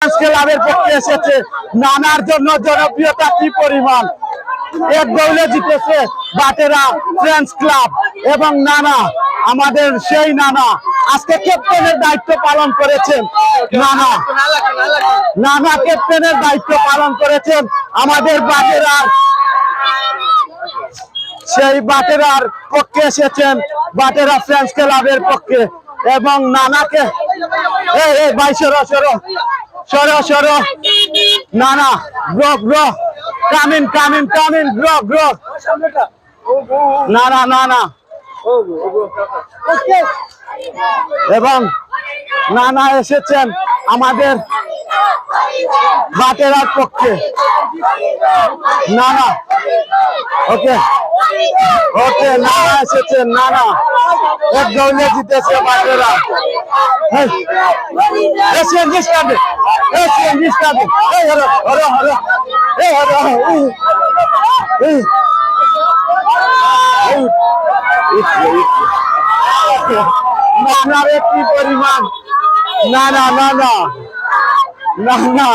ক্লাবের পক্ষে এসেছে। নানার জন্য জনপ্রিয়তা কি পরিমাণ, এক দৌড়ে জিতেছে বাটেরা ফ্রেন্ডস ক্লাব এবং নানা আমাদের সেই নানা আজকে ক্যাপ্টেনের দায়িত্ব পালন করেছেন। নানা ক্যাপ্টেনের দায়িত্ব পালন করেছেন আমাদের বাটেরার, সেই বাটেরার পক্ষে এসেছেন বাটেরা ফ্রেন্ডস ক্লাবের পক্ষে এবং নানাকে ভাই সরো সরো সরো সরো নানা grow grow come in come in come in grow grow নানা নানা এবং নানা এসেছেন আমাদের বাটেরার পক্ষে। নানা ওকে ওকে নানা এসেছেন, নানা এক দৌড়ে জিতেছে বাটেরা। এসিয়ান জিস্টাবে এসিয়ান জিস্টাবে এই হলো হলো হলো এই হলো এই নানার একটি পরিমাণ নানা নানা নানা